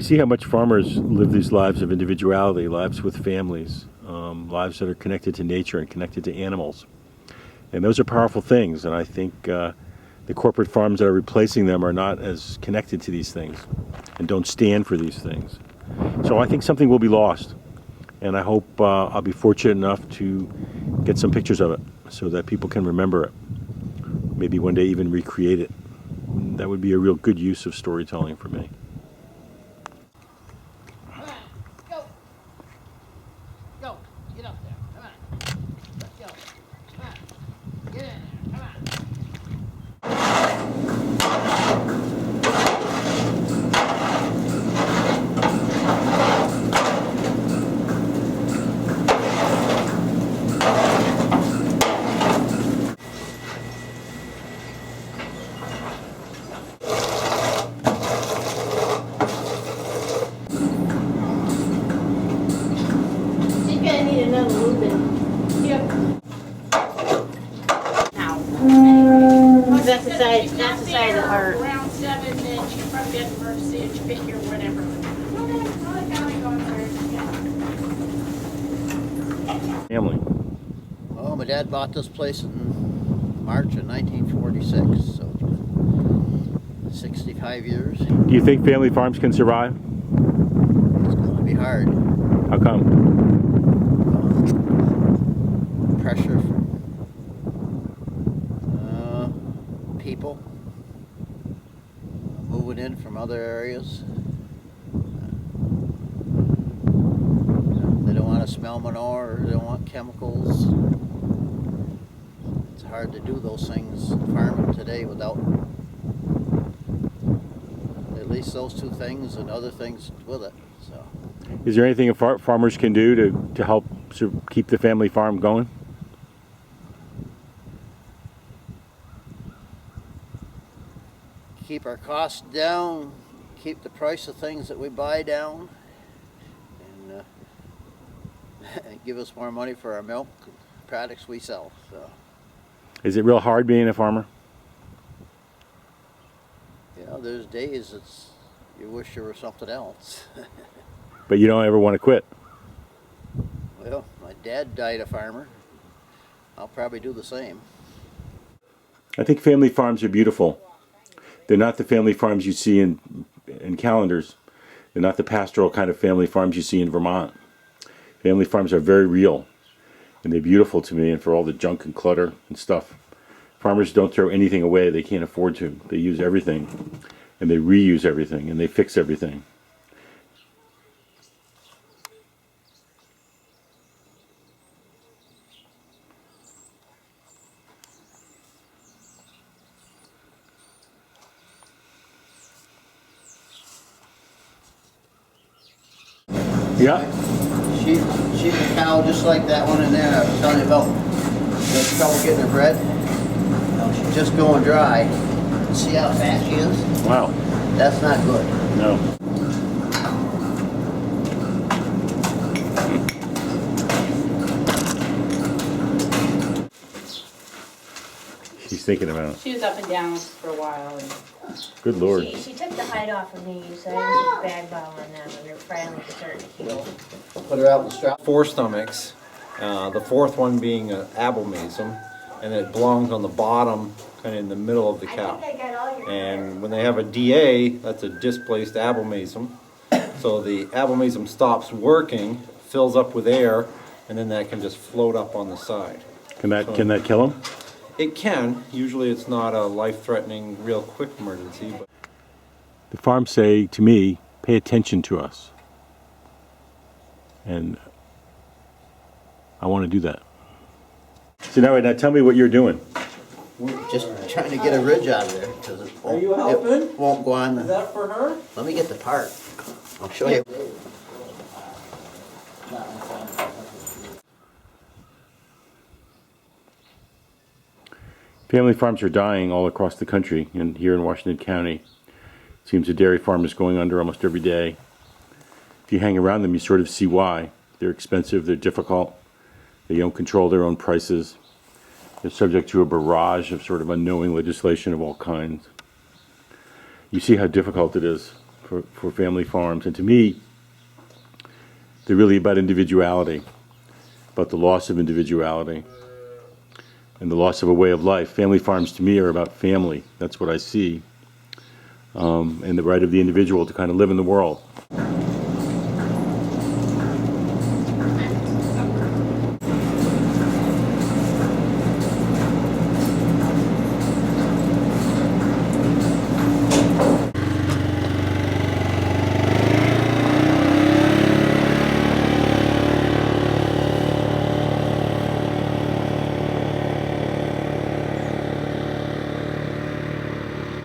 see how much farmers live these lives of individuality, lives with families, lives that are connected to nature and connected to animals. And those are powerful things, and I think the corporate farms that are replacing them are not as connected to these things and don't stand for these things. So I think something will be lost, and I hope I'll be fortunate enough to get some pictures of it so that people can remember it. Maybe one day even recreate it. That would be a real good use of storytelling for me. That's the side of the heart. Around 7 inch, from the first inch, figure, whatever. Family. Well, my dad bought this place in March of 1946, so it's been 65 years. Do you think family farms can survive? It's going to be hard. How come? Pressure from people moving in from other areas. They don't want to smell manure, they don't want chemicals. It's hard to do those things farming today without at least those two things and other things with it. So, is there anything farmers can do to help keep the family farm going? keep our costs down, keep the price of things that we buy down, and give us more money for our milk and products we sell. So, is it real hard being a farmer? you know, there's days you wish there was something else. But you don't ever want to quit. Well, my dad died a farmer. I'll probably do the same. I think family farms are beautiful. They're not the family farms you see in calendars. They're not the pastoral kind of family farms you see in Vermont. Family farms are very real, and they're beautiful to me, and for all the junk and clutter and stuff. Farmers don't throw anything away. They can't afford to. They use everything, and they reuse everything, and they fix everything. Yeah. Sheep and cow, just like that one in there. I was telling you about the trouble getting her bred. No, she's just going dry. See how fast she is? Wow. That's not good. No. She's thinking about it. She was up and down for a while. And good Lord. She took the hide off of me, so I used a bag ball on them, and they're finally starting to heal. Put her out in the strap. 4 stomachs, the 4th one being an abomasum, and it belongs on the bottom, kind of in the middle of the cow. I got all your And when they have a DA, that's a displaced abomasum. So the abomasum stops working, fills up with air, and then that can just float up on the side. Can that kill him? It can. Usually it's not a life-threatening, real quick emergency. But The farms say to me, pay attention to us. And I want to do that. So now tell me what you're doing. Just trying to get a ridge out of there because it won't go on. Is that for her? Let me get the part. I'll show you. Family farms are dying all across the country, and here in Washington County. It seems a dairy farm is going under almost every day. If you hang around them, you sort of see why. They're expensive, they're difficult, they don't control their own prices. They're subject to a barrage of sort of unknowing legislation of all kinds. You see how difficult it is for family farms. And to me, they're really about individuality, about the loss of individuality and the loss of a way of life. Family farms to me are about family. That's what I see. And the right of the individual to kind of live in the world.